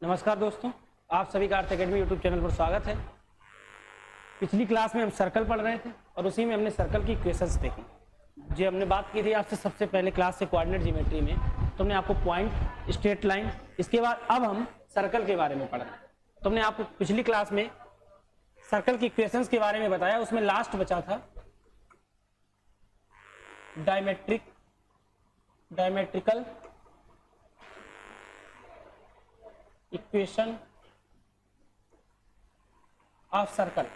नमस्कार दोस्तों, आप सभी का अर्थ एकेडमी यूट्यूब चैनल पर स्वागत है। पिछली क्लास में हम सर्कल पढ़ रहे थे और उसी में हमने सर्कल की इक्वेशंस देखी। जो हमने बात की थी आपसे सबसे पहले क्लास से कोऑर्डिनेट ज्योमेट्री में, तो हमने आपको पॉइंट, स्ट्रेट लाइन, इसके बाद अब हम सर्कल के बारे में पढ़ रहे हैं। तो हमने आपको पिछली क्लास में सर्कल की इक्वेशंस के बारे में बताया। उसमें लास्ट बचा था डायमेट्रिकल इक्वेशन ऑफ सर्कल।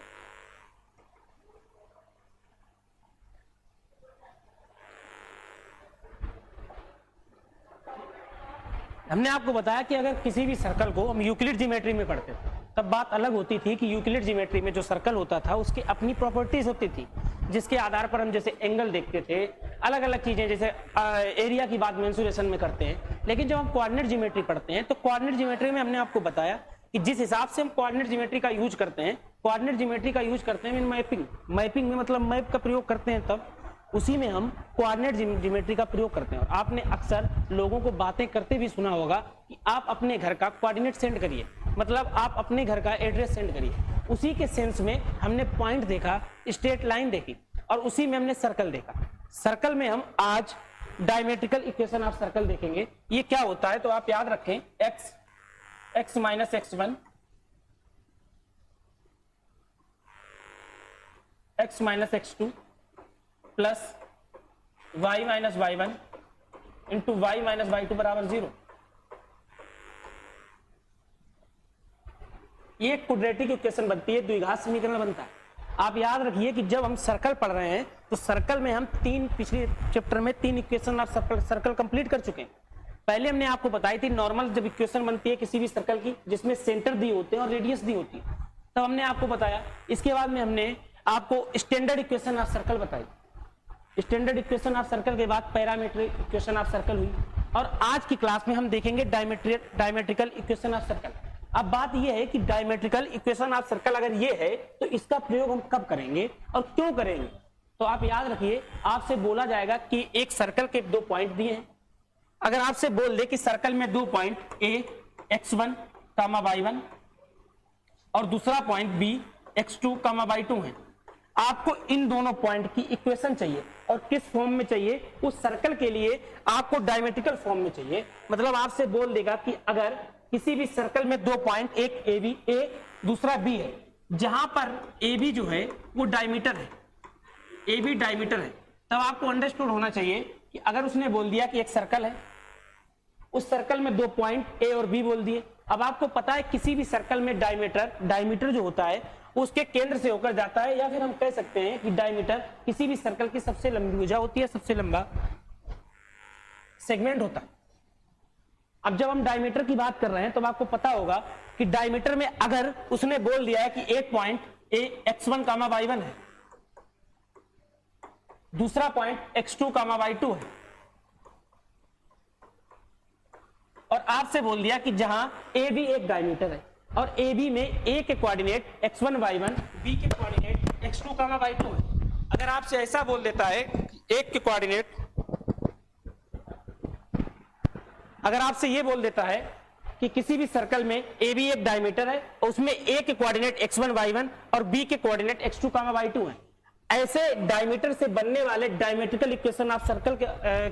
हमने आपको बताया कि अगर किसी भी सर्कल को हम यूक्लिड ज्योमेट्री में पढ़ते थे तब बात अलग होती थी कि यूक्लिड ज्योमेट्री में जो सर्कल होता था उसकी अपनी प्रॉपर्टीज होती थी, जिसके आधार पर हम जैसे एंगल देखते थे, अलग अलग चीजें, जैसे एरिया की बात मेंसुरेशन में करते हैं। लेकिन जब हम कोऑर्डिनेट ज्योमेट्री पढ़ते हैं तो कोऑर्डिनेट ज्योमेट्री में हमने आपको बताया कि जिस हिसाब से हम कोऑर्डिनेट ज्योमेट्री का यूज करते हैं, कोऑर्डिनेट ज्योमेट्री का यूज करते हैं मैपिंग में, मतलब मैप का प्रयोग करते हैं, तब उसी में हम कोऑर्डिनेट ज्योमेट्री का प्रयोग करते हैं। और आपने अक्सर लोगों को बातें करते भी सुना होगा कि आप अपने घर का कोऑर्डिनेट सेंड करिए, मतलब आप अपने घर का एड्रेस सेंड करिए। उसी के सेंस में हमने पॉइंट देखा, स्ट्रेट लाइन देखी और उसी में हमने सर्कल देखा। सर्कल में हम आज डायमेट्रिकल इक्वेशन ऑफ सर्कल देखेंगे। ये क्या होता है तो आप याद रखें, x minus x1 x minus x2 plus y minus y1 into y minus y2 बराबर 0। ये क्वाड्रेटिक इक्वेशन बनती है, द्विघात समीकरण बनता है। आप याद रखिए कि जब हम सर्कल पढ़ रहे हैं तो सर्कल में हम पिछले चैप्टर में 3 इक्वेशन ऑफ सर्कल कंप्लीट कर चुके हैं। पहले हमने आपको बताई थी नॉर्मल जब इक्वेशन बनती है किसी भी सर्कल की जिसमें सेंटर दी होते हैं और रेडियस दी होती है, तब हमने आपको बताया। इसके बाद में हमने आपको स्टैंडर्ड इक्वेशन ऑफ सर्कल बताई। स्टैंडर्ड इक्वेशन ऑफ सर्कल के बाद पैरामीट्रिक इक्वेशन ऑफ सर्कल हुई और आज की क्लास में हम देखेंगे डायमेट्रिकल इक्वेशन ऑफ सर्कल। अब बात यह है कि डायमेट्रिकल इक्वेशन ऑफ सर्कल अगर ये है तो इसका प्रयोग हम कब करेंगे और क्यों करेंगे। तो आप याद रखिए, आपसे बोला जाएगा कि एक सर्कल के 2 पॉइंट दिए हैं। अगर आपसे बोल दे कि सर्कल में 2 पॉइंट ए x1 y1 और दूसरा पॉइंट b x2 y2 है, आपको इन दोनों पॉइंट की इक्वेशन चाहिए। और किस फॉर्म में चाहिए? उस सर्कल के लिए आपको डायमेट्रिकल फॉर्म में चाहिए। मतलब आपसे बोल देगा कि अगर किसी भी सर्कल में 2 पॉइंट, एक ए दूसरा बी है, जहां पर ए बी जो है वो डायमीटर है, ए बी डायमीटर है, तब आपको अंडरस्टूड होना चाहिए कि अगर उसने बोल दिया कि एक सर्कल है, उस सर्कल में 2 पॉइंट ए और बी बोल दिए। अब आपको पता है किसी भी सर्कल में डायमीटर जो होता है उसके केंद्र से होकर जाता है, या फिर हम कह सकते हैं कि डायमीटर किसी भी सर्कल की सबसे लंबी भुजा होती है, सबसे लंबा सेगमेंट होता है। अब जब हम डायमीटर की बात कर रहे हैं तो आपको पता होगा कि डायमीटर में अगर उसने बोल दिया है कि एक पॉइंट ए x1 y1 है, दूसरा पॉइंट x2 y2 है, और आपसे बोल दिया कि जहां ए बी एक डायमीटर है और ए बी में ए के कोऑर्डिनेट x1 y1, बी के कोऑर्डिनेट x2 y2 है। अगर आपसे ऐसा बोल देता है एक के कोऑर्डिनेट, अगर आपसे ये बोल देता है कि किसी भी सर्कल में ए बी एक डायमीटर है और उसमें ए के कोऑर्डिनेट x1 y1 और बी के कोऑर्डिनेट x2 y2 है, ऐसे डायमीटर से बनने वाले डायमेट्रिकल इक्वेशन ऑफ सर्कल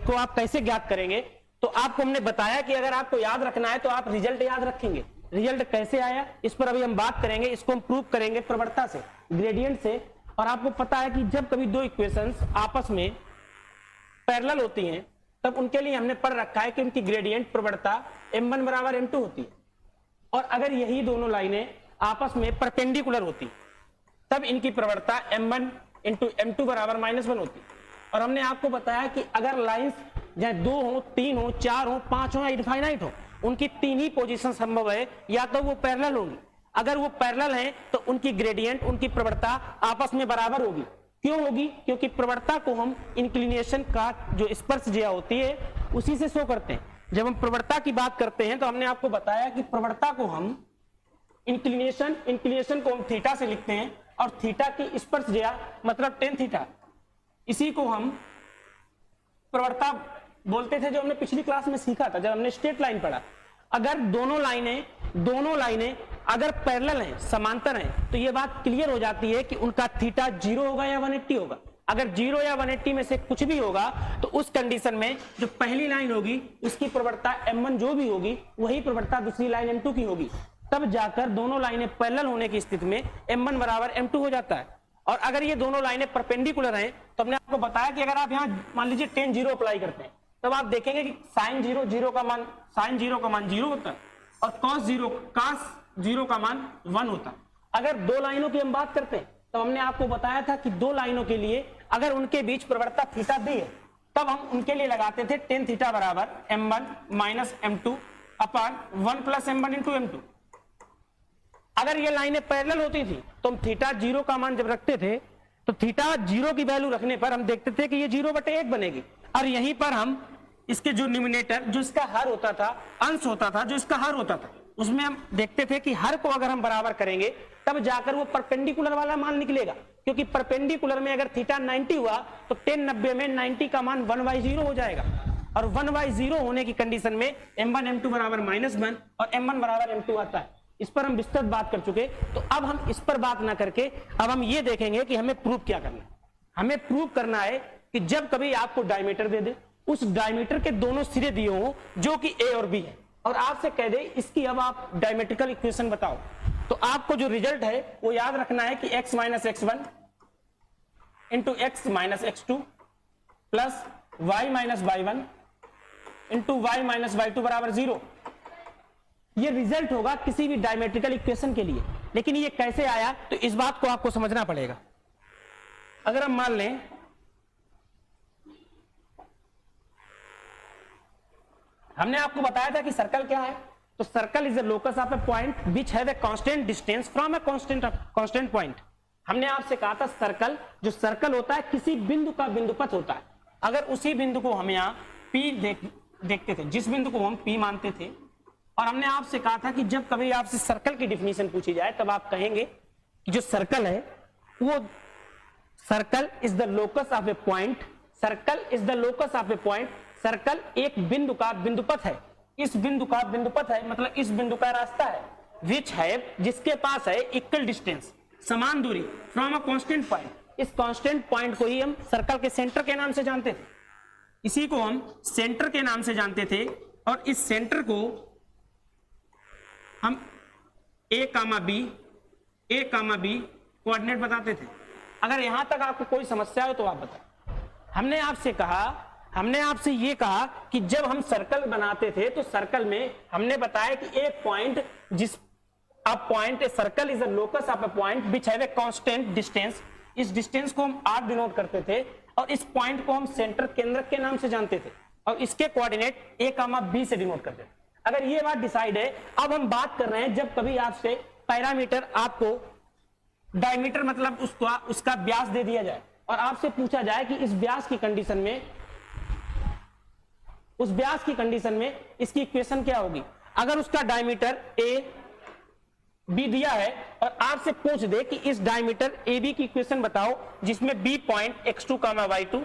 को आप कैसे ज्ञात करेंगे? तो आपको हमने बताया कि अगर आपको याद रखना है तो आप रिजल्ट याद रखेंगे। रिजल्ट कैसे आया इस पर अभी हम बात करेंगे। इसको हम प्रूव करेंगे प्रवणता से, ग्रेडियंट से। और आपको पता है कि जब कभी 2 इक्वेशंस आपस में पैरेलल होती हैं तब उनके लिए हमने पढ़ रखा है कि उनकी ग्रेडियंट प्रवणता m1 बराबर m2 होती है। और अगर यही दोनों लाइनें आपस में परपेंडिकुलर होती तब इनकी प्रवणता m1 इंटू m2 बराबर -1 होती। और हमने आपको बताया कि अगर लाइंस चाहे 2 हो, 3 हो, 4 हो, 5 हो या इनफाइनाइट हो, उनकी 3 ही पोजीशन संभव है, या तो वो पैरेलल होंगी। अगर वो पैरेलल हैं तो उनकी ग्रेडियंट, उनकी प्रवणता आपस में बराबर होगी। क्यों होगी? क्योंकि प्रवणता को हम इंक्लिनेशन का जो स्पर्श ज्या होती है उसी से शो करते हैं। जब हम प्रवणता की बात करते हैं तो हमने आपको बताया कि प्रवणता को हम इंक्लिनेशन को हम थीटा से लिखते हैं और थीटा की स्पर्श ज्या मतलब tan थीटा, इसी को हम प्रवणता बोलते थे, जो हमने पिछली क्लास में सीखा था जब हमने स्ट्रेट लाइन पढ़ा। अगर दोनों लाइनें दोनों लाइनें अगर पैरेलल हैं, समांतर हैं, तो ये बात क्लियर हो जाती है कि उनका थीटा 0 होगा या 180 होगा। अगर 0 या 180 में से कुछ भी होगा तो उस कंडीशन में जो पहली लाइन होगी उसकी प्रवणता m1 जो भी होगी वही प्रवणता दूसरी लाइन m2 की होगी, तब जाकर दोनों लाइनें पैरेलल होने की स्थिति में m1 बराबर m2 हो जाता है। और अगर ये दोनों लाइनें परपेंडिकुलर हैं तो हमने आपको बताया कि अगर आप यहाँ मान लीजिए tan 0 अप्लाई करते हैं तब आप देखेंगे कि sin 0 का मान 0 होता है और cos 0 का मान 1 होता है। अगर दो लाइनों की हम बात करते हैं तो हमने आपको बताया था कि दो लाइनों के लिए अगर उनके बीच प्रवणता थीटा दी है तब हम उनके लिए लगाते थे tan थीटा बराबर m1 माइनस m2 अपान 1 प्लस m1 इंटू m2। अगर ये लाइनें पैरेलल होती थी तो हम थीटा 0 का मान जब रखते थे तो थीटा 0 की वैल्यू रखने पर हम देखते थे कि ये 0/1 बनेगी और यहीं पर हम इसके जो न्यूमिनेटर जो इसका हर होता था, अंश होता था, जो इसका हर होता था, उसमें हम देखते थे कि हर को अगर हम बराबर करेंगे तब जाकर वो परपेंडिकुलर वाला मान निकलेगा, क्योंकि परपेंडिकुलर में अगर थीटा 90 हुआ तो tan 90 में 90 का मान 1/0 हो जाएगा और 1/0 होने की कंडीशन में m1 m2 बराबर -1 और m1 बराबर m2 आता है। इस पर हम विस्तृत बात कर चुके, तो अब हम इस पर बात ना करके अब हम ये देखेंगे कि हमें प्रूव क्या करना है। हमें प्रूव करना है कि जब कभी आपको डायमीटर दे दे, उस डायमीटर के दोनों सिरे दिए हों जो कि a और b है और आपसे कह दे इसकी अब आप डायमेट्रिकल इक्वेशन बताओ, तो आपको जो रिजल्ट है वो याद रखना है कि x minus x1 into x minus x2 plus y minus y1 into y minus y2 बराबर 0। ये रिजल्ट होगा किसी भी डायमेट्रिकल इक्वेशन के लिए। लेकिन ये कैसे आया तो इस बात को आपको समझना पड़ेगा। अगर हम मान लें हमने आपको बताया था कि सर्कल क्या है, तो circle is the locus of A point which have a constant distance from a constant point. हमने आपसे कहा था सर्कल, जो सर्कल होता है किसी बिंदु का बिंदुपथ होता है। अगर उसी बिंदु को हम यहाँ P देखते थे, जिस बिंदु को हम P मानते थे, और हमने आपसे कहा था कि जब कभी आपसे सर्कल की डिफिनीशन पूछी जाए तब आप कहेंगे कि जो सर्कल है वो circle is the locus of A point, circle is the locus of A point, circle एक बिंदु का बिंदुपथ है। इस बिंदु का बिंदुपथ है मतलब इस बिंदु का रास्ता है, विच है जिसके पास है इक्वल डिस्टेंस, समान दूरी फ्रॉम अ कांस्टेंट पॉइंट। इस कांस्टेंट पॉइंट को ही हम सर्कल के सेंटर के नाम से जानते थे, इसी को हम सेंटर के नाम से जानते थे। और इस सेंटर को हम a, b कोऑर्डिनेट बताते थे। अगर यहां तक आपको कोई समस्या हो तो आप बताएं। हमने आपसे ये कहा कि जब हम सर्कल बनाते थे तो सर्कल में हमने बताया कि एक point circle is a locus of a point which have a constant distance. इस डिस्टेंस को हम r डिनोट करते थे और इस पॉइंट को हम सेंटर केंद्रक के नाम से जानते थे और इसके कोऑर्डिनेट a, b से डिनोट करते थे। अगर ये बात डिसाइड है, अब हम बात कर रहे हैं जब कभी आपसे पैरामीटर आपको डायमीटर मतलब उसका व्यास दे दिया जाए और आपसे पूछा जाए कि इस व्यास की कंडीशन में, उस व्यास की कंडीशन में इसकी इक्वेशन क्या होगी। अगर उसका डायमीटर a, b दिया है और आपसे पूछ दे कि इस डायमीटर a b की इक्वेशन बताओ जिसमें b पॉइंट x2 y2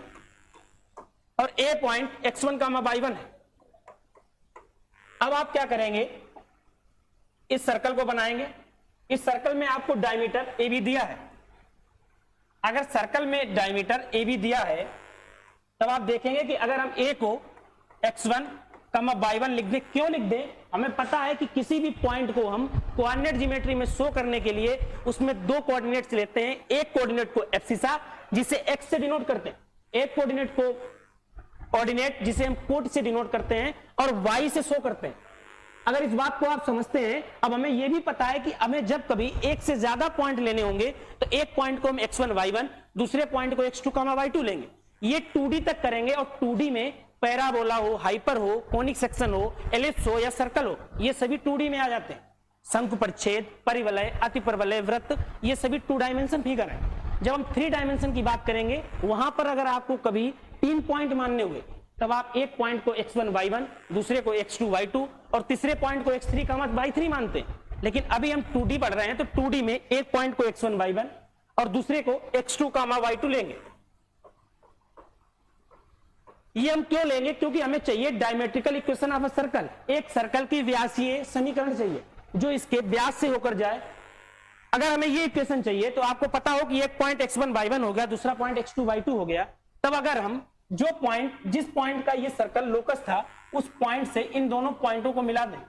और a पॉइंट x1 y1 है, अब आप क्या करेंगे, इस सर्कल को बनाएंगे। इस सर्कल में आपको डायमीटर AB दिया है। अगर सर्कल में डायमीटर AB दिया है तब आप देखेंगे कि अगर हम A को x1, y1 लिख दें, क्यों लिख दें, हमें पता है कि किसी भी पॉइंट को हम कोऑर्डिनेट ज्योमेट्री में शो करने के लिए उसमें दो कोऑर्डिनेट्स लेते हैं। एक कोऑर्डिनेट को एब्सिसा जिसे x से डिनोट करते हैं, एक कोऑर्डिनेट को कोऑर्डिनेट जिसे हम कोट से डिनोट करते हैं और y से शो करते हैं। अगर इस बात को आप समझते हैं, अब हमें यह भी पता है कि हमें जब कभी एक से ज्यादा पॉइंट लेने होंगे तो एक पॉइंट को हम x1 y1, दूसरे पॉइंट को x2 y2 लेंगे। ये 2D तक करेंगे और 2D में पैराबोला हो, हाइपर हो, कोनिक सेक्शन हो, एलिप्स हो या सर्कल हो, ये सभी 2D में आ जाते हैं। शंकु परिच्छेद, परिवलय, अतिपरवलय, वृत्त, ये सभी 2 डायमेंशन फिगर है। जब हम 3 डायमेंशन की बात करेंगे वहां पर अगर आपको कभी 3 पॉइंट मानने हुए तब आप एक पॉइंट को x1 y1, दूसरे को x2 y2 और तीसरे पॉइंट को x3 y3 मानते हैं। लेकिन अभी हम 2D पढ़ रहे हैं तो 2D में एक पॉइंट को x1 y1 और दूसरे को x2 y2 लेंगे। ये हम क्यों लेंगे, क्योंकि हमें चाहिए diametrical equation of a circle, एक सर्कल की व्यासीय समीकरण चाहिए। जो इसके व्यास से होकर जाए। अगर हमें ये इक्वेशन चाहिए तो आपको पता हो कि एक पॉइंट x1 y1 हो गया, दूसरा पॉइंट x2 y2 हो गया। तब अगर हम जो पॉइंट, जिस पॉइंट का ये सर्कल लोकस था, उस पॉइंट से इन दोनों पॉइंटों को मिला दें,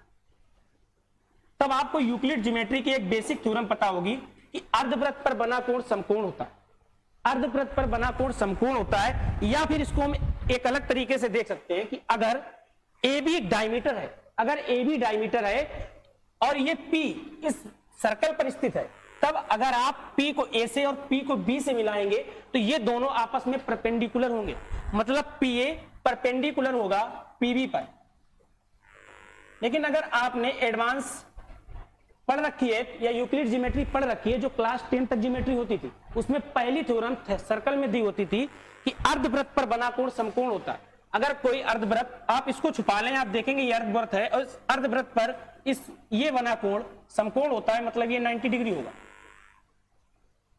तब आपको यूक्लिड ज्योमेट्री की एक बेसिक थ्योरम पता होगी कि अर्धवृत्त पर बना कोण समकोण होता है। अर्धवृत्त पर बना कोण समकोण होता है, या फिर इसको हम एक अलग तरीके से देख सकते हैं कि अगर AB डायमीटर है, अगर AB डायमीटर है और ये P इस सर्कल पर स्थित है, तब अगर आप P को A से और P को B से मिलाएंगे तो ये दोनों आपस में परपेंडिकुलर होंगे, मतलब PA परपेंडिकुलर होगा PB पर। लेकिन अगर आपने एडवांस पढ़ रखी है या यूक्लिड ज्योमेट्री पढ़ रखी है, जो क्लास 10 तक ज्योमेट्री होती थी, उसमें पहली थ्योरम सर्कल में दी होती थी कि अर्धवृत्त पर बना कोण समकोण होता है। अगर कोई अर्धवृत्त, आप इसको छुपा लें, आप देखेंगे ये अर्धवृत्त है और इस अर्धवृत्त पर ये बना कोण समकोण होता है, मतलब ये 90 डिग्री होगा।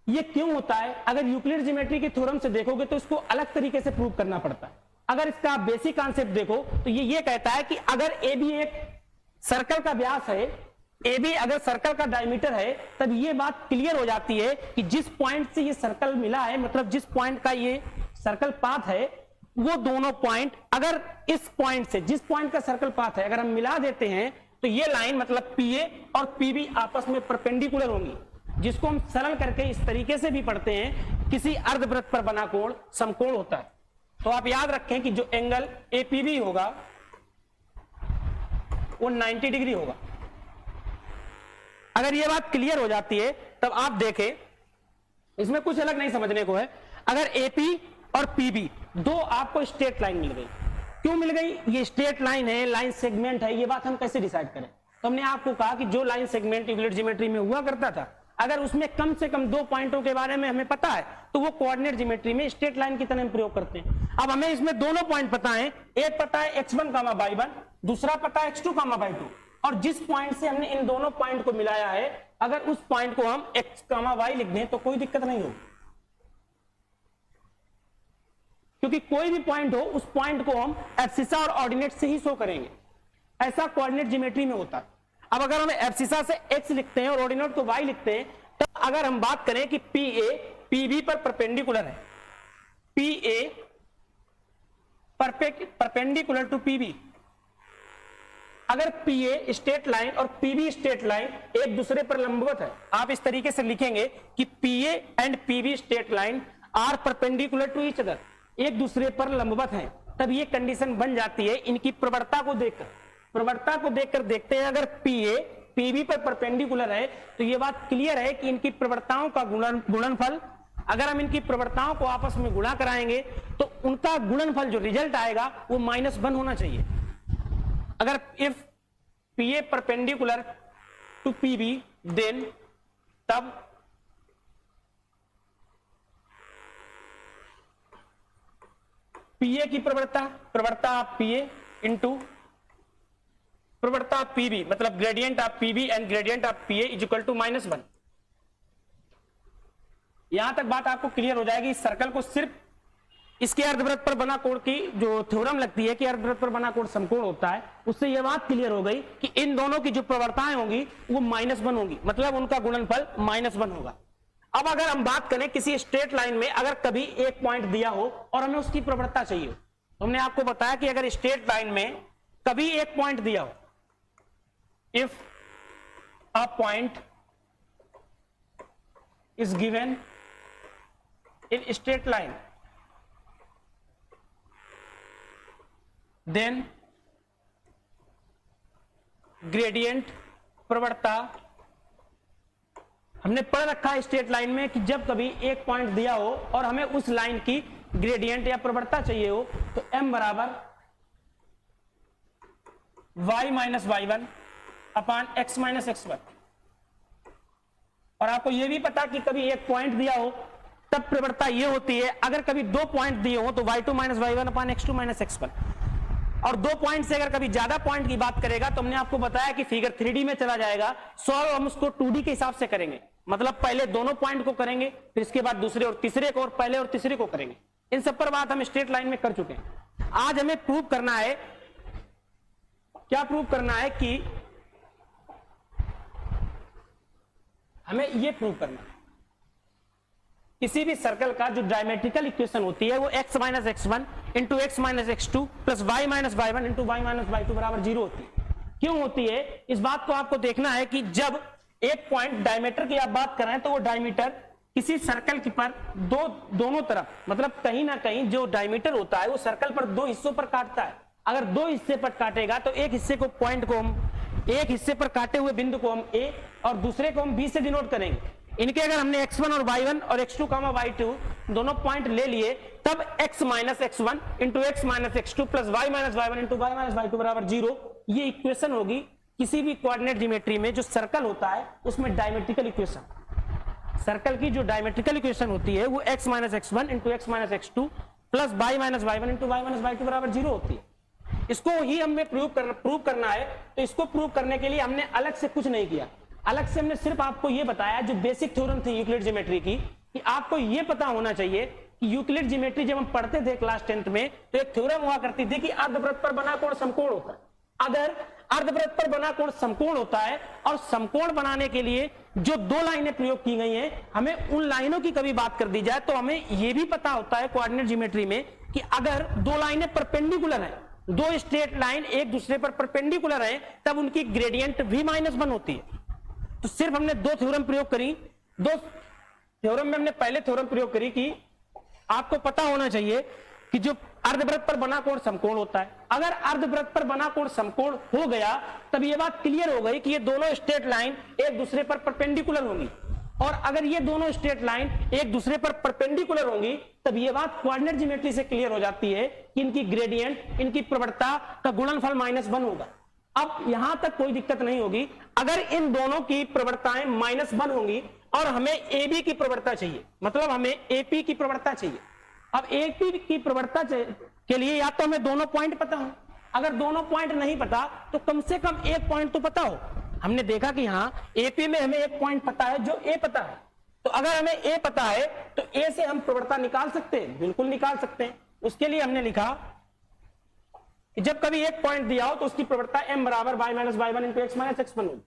ये क्यों होता है? अगर यूक्लिड ज्योमेट्री की थ्योरम से देखोगे तो इसको अलग तरीके से प्रूव करना पड़ता है। अगर इसका बेसिक कॉन्सेप्ट देखो तो ये कहता है कि अगर ए बी एक सर्कल का व्यास है, ए बी अगर सर्कल का डायमीटर है, तब ये बात क्लियर हो जाती है कि जिस पॉइंट से ये सर्कल मिला है, मतलब जिस पॉइंट का ये सर्कल पाथ है, वो दोनों पॉइंट अगर इस पॉइंट से, जिस पॉइंट का सर्कल पाथ है, अगर हम मिला देते हैं तो ये लाइन मतलब PA और PB आपस में परपेंडिकुलर होंगी, जिसको हम सरल करके इस तरीके से भी पढ़ते हैं, किसी अर्धवृत्त पर बना कोण समकोण होता है। तो आप याद रखें कि जो एंगल APB होगा वो 90 डिग्री होगा। अगर ये बात क्लियर हो जाती है तब आप देखें, इसमें कुछ अलग नहीं समझने को है। अगर AP और PB दो आपको स्ट्रेट लाइन मिल गई, क्यों मिल गई? ये स्ट्रेट लाइन है, लाइन सेगमेंट है, ये बात हम कैसे डिसाइड करें? तो हमने आपको कहा कि जो लाइन सेगमेंट यूक्लिड ज्योमेट्री में हुआ करता था, अगर उसमें कम से कम दो पॉइंटों के बारे में हमें पता है तो वो कोऑर्डिनेट ज्योमेट्री में स्ट्रेट लाइन की तरह हम प्रयोग करते हैं। अब हमें इसमें दोनों पॉइंट पता है, एक पता है x1, y1, दूसरा पता है x2, y2, और जिस पॉइंट से हमने इन दोनों पॉइंट को मिलाया है, अगर उस पॉइंट को हम x, y लिख दें तो कोई दिक्कत नहीं होगी, क्योंकि कोई भी पॉइंट हो उस पॉइंट को हम एब्सिसा और ऑर्डिनेट से ही शो करेंगे। ऐसा कोऑर्डिनेट ज्योमेट्री में होता है। अब अगर हम एब्सिसा से x लिखते हैं और ऑर्डिनेट को y लिखते हैं, तो अगर हम बात करें कि PA PB पर परपेंडिकुलर है, PA परपेंडिकुलर टू PB, अगर PA स्ट्रेट लाइन और PB स्ट्रेट लाइन एक दूसरे पर लंबवत है, आप इस तरीके से लिखेंगे कि PA and PB straight line are perpendicular to each other, एक दूसरे पर लंबवत हैं, तब ये कंडीशन बन जाती है इनकी प्रवणता को देखकर देखते हैं। अगर PA PB पर परपेंडिकुलर है तो ये बात क्लियर है कि इनकी प्रवणताओं का गुणनफल, अगर हम इनकी प्रवणताओं को आपस में गुणा कराएंगे तो उनका गुणनफल जो रिजल्ट आएगा वो -1 होना चाहिए। अगर if PA perpendicular to PB then तब PA की प्रवणता आप PA इंटू प्रवणता ऑफ PB, मतलब gradient of PB and gradient of PA is equal to -1। यहां तक बात आपको क्लियर हो जाएगी। इस सर्कल को सिर्फ इसके अर्धवृत्त पर बना कोण की जो थ्योरम लगती है कि अर्धवृत्त पर बना कोण समकोण होता है, उससे यह बात क्लियर हो गई कि इन दोनों की जो प्रवणताएं होंगी वो -1 होंगी, मतलब उनका गुणनफल -1 होगा। अब अगर हम बात करें किसी स्ट्रेट लाइन में अगर कभी एक पॉइंट दिया हो और हमें उसकी प्रवणता चाहिए हो, तो हमने आपको बताया कि अगर स्ट्रेट लाइन में कभी एक पॉइंट दिया हो, if a point is given in straight line, then gradient प्रवणता, हमने पढ़ रखा है स्ट्रेट लाइन में कि जब कभी एक पॉइंट दिया हो और हमें उस लाइन की ग्रेडियंट या प्रवणता चाहिए हो तो m बराबर y माइनस y1 अपान x माइनस x1। और आपको यह भी पता कि कभी एक पॉइंट दिया हो तब प्रवणता यह होती है, अगर कभी दो पॉइंट दिए हो तो y2 माइनस y1 अपान x2 माइनस x1। और दो पॉइंट से अगर कभी ज्यादा पॉइंट की बात करेगा तो हमने आपको बताया कि फिगर 3D में चला जाएगा, सॉल्व हम उसको 2D के हिसाब से करेंगे, मतलब पहले दोनों पॉइंट को करेंगे, फिर इसके बाद दूसरे और तीसरे को, और पहले और तीसरे को करेंगे। इन सब पर बात हम स्ट्रेट लाइन में कर चुके हैं। आज हमें प्रूव करना है, क्या प्रूव करना है कि हमें ये प्रूव करना है किसी भी सर्कल का जो डायमेट्रिकल इक्वेशन होती है वो x minus x one into x minus x two plus y minus y one into y minus y two बराबर 0 होती है। क्यों होती है इस बात को आपको देखना है कि जब एक पॉइंट डायमीटर की आप बात कर रहे हैं तो वो डायमीटर किसी सर्कल के पर दोनों तरफ मतलब कहीं ना कहीं जो डायमीटर होता है वो सर्कल पर दो हिस्सों पर काटता है। अगर दो हिस्से पर काटेगा तो एक हिस्से को पॉइंट को हम एक हिस्से पर काटे हुए बिंदु को हम ए और दूसरे को हम बी से डिनोट करेंगे। इनके अगर हमने x1 और y1 और x2 y2 दोनों पॉइंट ले लिए तब x minus x one into x minus x two plus y minus y one into y minus y two बराबर 0 ये इक्वेशन होगी किसी भी कोऑर्डिनेट ज्योमेट्री में जो सर्कल होता है उसमें डायमेट्रिकल इक्वेशन। सर्कल की जो डायमेट्रिकल इक्वेशन होती है वो x minus x one into x minus x two plus y minus y one into y minus y two बराबर 0 होती है। इसको ही हमें प्रूव करना है तो इसको प्रूव करने के लिए हमने अलग से कुछ नहीं किया। अलग से हमने सिर्फ आपको यह बताया जो बेसिक थ्योरम थी यूक्लिड ज्योमेट्री की कि आपको यह पता होना चाहिए कि यूक्लिड ज्योमेट्री जब हम पढ़ते थे क्लास 10th में तो एक थ्योरम हुआ करती थी कि अर्धवृत्त पर बना कोण समकोण होता है। अगर अर्धवृत्त पर बना कोण समकोण होता है और समकोण बनाने के लिए जो दो लाइनें प्रयोग की गई हैं हमें उन लाइनों की कभी बात कर दी जाए तो हमें यह भी पता होता है कोऑर्डिनेट ज्योमेट्री में कि अगर दो लाइनें परपेंडिकुलर है दो स्ट्रेट लाइन एक दूसरे पर परपेंडिकुलर है तब उनकी ग्रेडियंट v माइनस 1 होती है। तो सिर्फ हमने दो थ्योरम प्रयोग करी। दो थ्योरम में हमने पहले थ्योरम प्रयोग करी कि आपको पता होना चाहिए कि जो अर्धवृत्त पर बना कोण समकोण होता है। अगर अर्धवृत्त पर बना कोण समकोण हो गया तब यह बात क्लियर हो गई कि ये दोनों स्ट्रेट लाइन एक दूसरे पर परपेंडिकुलर होंगी और अगर ये दोनों स्ट्रेट लाइन एक दूसरे पर परपेंडिकुलर होंगी तब ये बात कोऑर्डिनेट ज्योमेट्री से क्लियर हो जाती है कि इनकी ग्रेडियंट इनकी प्रवणता का गुणनफल -1 होगा। अब यहां तक कोई दिक्कत नहीं होगी अगर इन दोनों की प्रवणताएं -1 होंगी और हमें ए बी की प्रवणता चाहिए मतलब हमें एपी की प्रवणता चाहिए। अब एपी की प्रवणता के लिए या तो हमें दोनों पॉइंट पता हो अगर दोनों पॉइंट नहीं पता तो कम से कम एक पॉइंट तो पता हो। हमने देखा कि यहां एपी में हमें एक पॉइंट पता है जो ए पता है तो अगर हमें ए पता है तो ए से हम प्रवणता निकाल सकते हैं बिल्कुल निकाल सकते हैं। उसके लिए हमने लिखा कि जब कभी एक पॉइंट दिया हो तो उसकी प्रवणता m बराबर y minus y one into x minus x one होगी।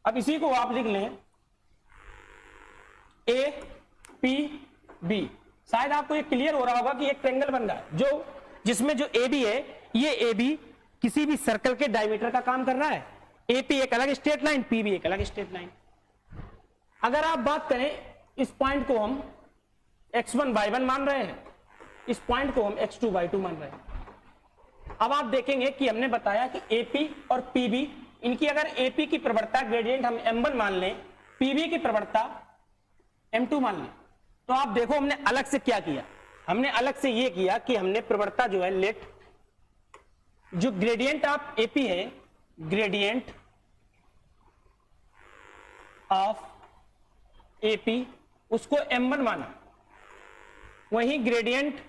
अब इसी को आप लिख लें ए पी बी। शायद आपको ये क्लियर हो रहा होगा कि एक ट्रायंगल बन रहा है जो जिसमें जो ए बी है ये ए बी किसी भी सर्कल के डायमीटर का काम कर रहा है। ए पी एक अलग स्ट्रेट लाइन पी बी एक अलग स्ट्रेट लाइन। अगर आप बात करें इस पॉइंट को हम x1 y1 मान रहे हैं इस पॉइंट को हम x2 y2 मान रहे हैं। अब आप देखेंगे कि हमने बताया कि AP और PB इनकी अगर AP की प्रवणता ग्रेडियंट हम m1 मान लें PB की प्रवणता m2 मान लें तो आप देखो हमने अलग से क्या किया। हमने अलग से ये किया कि हमने प्रवणता जो है लेट जो ग्रेडियंट ऑफ AP है ग्रेडियंट ऑफ AP उसको m1 माना वहीं ग्रेडियंट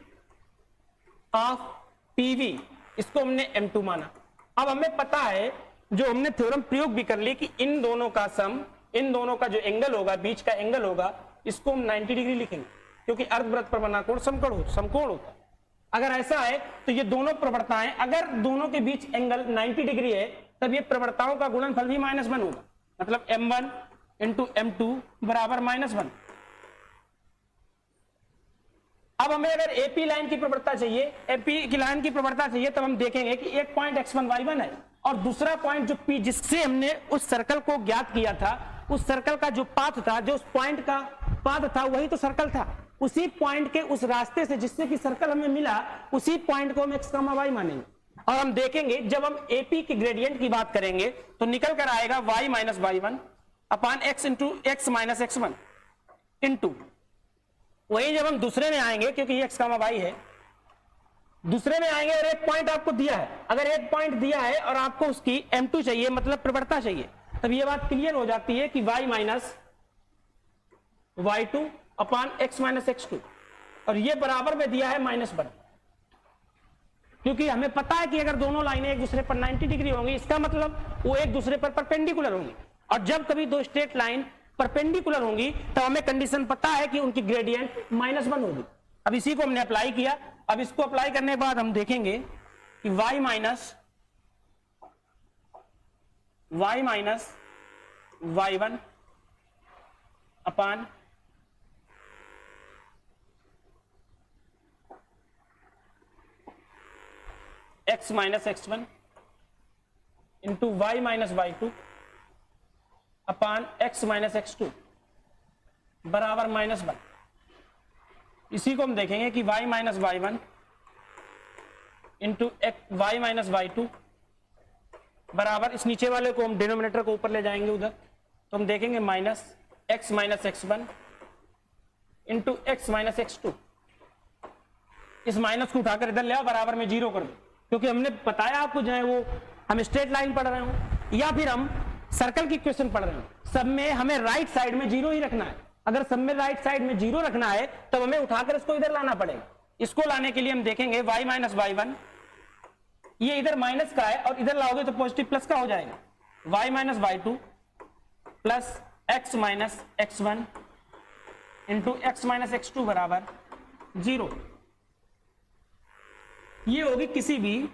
ऑफ PV इसको हमने m2 माना। अब हमें पता है जो हमने थ्योरम प्रयोग भी कर ली कि इन दोनों का सम इन दोनों का जो एंगल होगा बीच का एंगल होगा इसको हम 90 डिग्री लिखेंगे क्योंकि अर्धवृत्त पर बना कोण समकोण होता है। अगर ऐसा है तो ये दोनों प्रवणताएं अगर दोनों के बीच एंगल 90 डिग्री है तब ये प्रवणताओं का गुणनफल भी -1 होगा मतलब m1 इंटू m2 बराबर -1। अब हमें अगर एपी लाइन की प्रवणता चाहिए एपी की लाइन की प्रवणता चाहिए तब हम देखेंगे कि एक पॉइंट x1 y1 है और दूसरा पॉइंट जो P जिससे हमने उस सर्कल को ज्ञात किया था उस सर्कल का जो पाथ था जो उस पॉइंट का पाथ था वही तो सर्कल था। उसी पॉइंट के उस रास्ते से जिससे कि सर्कल हमें मिला उसी पॉइंट को हम x, y मानेंगे और हम देखेंगे जब हम एपी की ग्रेडियंट की बात करेंगे तो निकल कर आएगा y minus y one upon x into x minus x one into वही जब हम दूसरे में आएंगे क्योंकि ये x, y है दूसरे में आएंगे और एक पॉइंट आपको दिया है अगर एक पॉइंट दिया है और आपको उसकी m2 चाहिए मतलब प्रवणता चाहिए तब ये बात क्लियर हो जाती है कि y minus y two upon x minus x two और ये बराबर में दिया है -1 क्योंकि हमें पता है कि अगर दोनों लाइनें एक दूसरे पर 90 डिग्री होंगी इसका मतलब वो एक दूसरे पर परपेंडिकुलर होंगी और जब कभी दो स्ट्रेट लाइन परपेंडिकुलर होंगी तो हमें कंडीशन पता है कि उनकी ग्रेडियंट -1 होगी। अब इसी को हमने अप्लाई किया। अब इसको अप्लाई करने के बाद हम देखेंगे कि y minus y one upon x minus x1 into y minus y2 upon x minus x2 बराबर -1। इसी को हम देखेंगे कि y minus y1 into y minus y2 बराबर, इस नीचे वाले को हम डिनोमिनेटर को ऊपर ले जाएंगे उधर, तो हम देखेंगे minus x minus x1 into x minus x2। इस माइनस को उठाकर इधर ले आओ, बराबर में 0 कर दो, क्योंकि हमने बताया आपको, चाहे वो हम स्ट्रेट लाइन पढ़ रहे हो या फिर हम सर्कल की इक्वेशन पढ़ रहे हो, सब में हमें राइट साइड में 0 ही रखना है। अगर सब में राइट साइड में 0 रखना है तब हमें उठाकर इसको इधर लाना पड़ेगा। इसको लाने के लिए हम देखेंगे y माइनस y1, ये इधर माइनस का है और इधर लाओगे तो पॉजिटिव प्लस का हो जाएगा, y minus y2 plus x minus x1 into x minus x2 बराबर 0। ये होगी किसी भी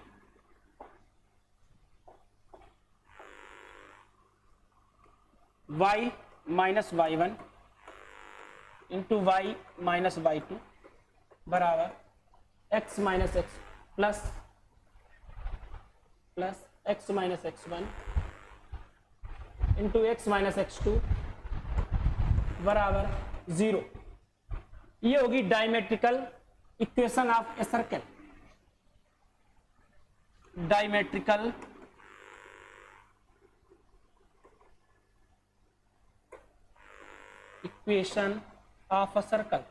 y minus y1 into y minus y2 बराबर x minus x plus x minus x1 into x minus x2 बराबर 0। ये होगी diametrical equation of a circle. Diametrical equation of a circle.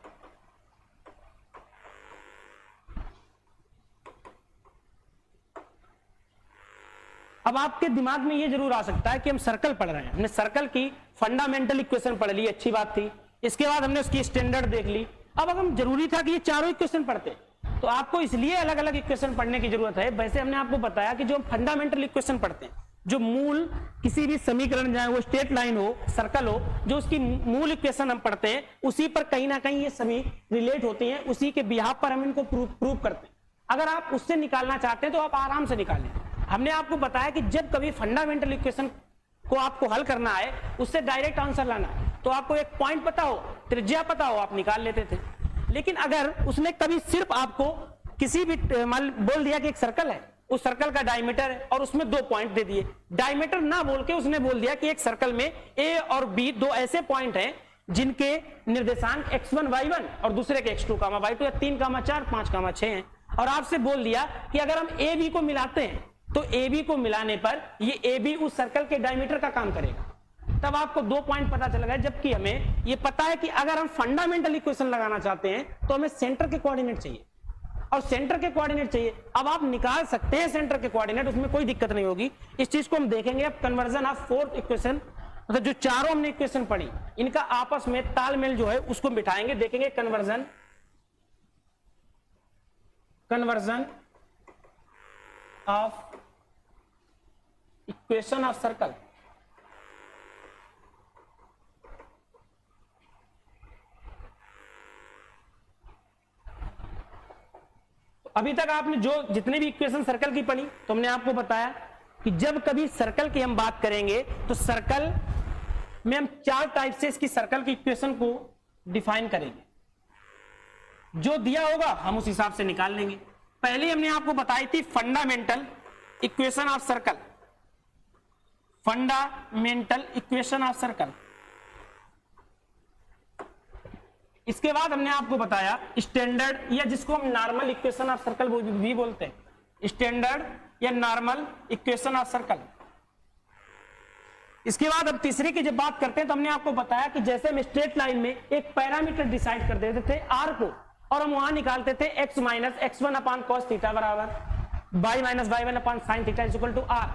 अब आपके दिमाग में ये जरूर आ सकता है कि हम सर्कल पढ़ रहे हैं, हमने सर्कल की फंडामेंटल इक्वेशन पढ़ ली, अच्छी बात थी, इसके बाद हमने उसकी स्टैंडर्ड देख ली, अब हम जरूरी था कि ये चारों इक्वेशन पढ़ते, तो आपको इसलिए अलग अलग इक्वेशन पढ़ने की जरूरत है। वैसे हमने आपको बताया कि जो हम फंडामेंटल इक्वेशन पढ़ते हैं, जो मूल किसी भी समीकरण, चाहे वो स्ट्रेट लाइन हो, सर्कल हो, जो उसकी मूल इक्वेशन हम पढ़ते हैं, उसी पर कहीं ना कहीं ये सभी रिलेट होती हैं, उसी के बिहाफ पर हम इनको प्रूव करते हैं। अगर आप उससे निकालना चाहते हैं तो आप आराम से निकालें। हमने आपको बताया कि जब कभी फंडामेंटल इक्वेशन को आपको हल करना है, उससे डायरेक्ट आंसर लाना है, तो आपको एक पॉइंट पता हो, त्रिज्या पता हो, आप निकाल लेते थे। लेकिन अगर उसने कभी सिर्फ आपको किसी भी बोल दिया कि एक सर्कल है, उस सर्कल का डायमीटर है और उसमें 2 पॉइंट दे दिए, डायमीटर ना बोल के उसने बोल दिया कि एक सर्कल में ए और बी 2 ऐसे पॉइंट हैं जिनके निर्देशांक x1 y1 और दूसरे के x2 y2 या 3 4 5 6 हैं, और आपसे बोल दिया कि अगर हम ए बी को मिलाते हैं तो ए बी को मिलाने पर ये ए बी उस सर्कल के डायमीटर का काम करेगा, तब आपको 2 पॉइंट पता चल गए। जबकि हमें ये पता है कि अगर हम फंडामेंटल इक्वेशन लगाना चाहते हैं तो हमें सेंटर के कोऑर्डिनेट चाहिए, और सेंटर के कोऑर्डिनेट चाहिए। अब आप निकाल सकते हैं सेंटर के कोऑर्डिनेट, उसमें कोई दिक्कत नहीं होगी। इस चीज को हम देखेंगे अब कन्वर्जन ऑफ फोर्थ इक्वेशन, मतलब जो चारों हमने इक्वेशन पढ़ी, इनका आपस में तालमेल जो है उसको बिठाएंगे, देखेंगे conversion of equation of circle. अभी तक आपने जो जितने भी इक्वेशन सर्कल की पढ़ी, तो हमने आपको बताया कि जब कभी सर्कल की हम बात करेंगे तो सर्कल में हम 4 टाइप से इसकी सर्कल की इक्वेशन को डिफाइन करेंगे। जो दिया होगा हम उस हिसाब से निकाल लेंगे। पहले हमने आपको बताई थी fundamental equation of circle, fundamental equation of circle. इसके बाद हमने आपको बताया स्टैंडर्ड, या जिसको हम नॉर्मल इक्वेशन ऑफ सर्कल भी बोलते हैं, स्टैंडर्ड या नॉर्मल इक्वेशन ऑफ सर्कल। इसके बाद अब तीसरे की जब बात करते हैं तो हमने आपको बताया कि जैसे हम स्ट्रेट लाइन में एक पैरामीटर डिसाइड कर देते थे r को, और हम वहां निकालते थे x minus x1 upon cos theta बराबर y minus y1 upon sine theta is equal to r।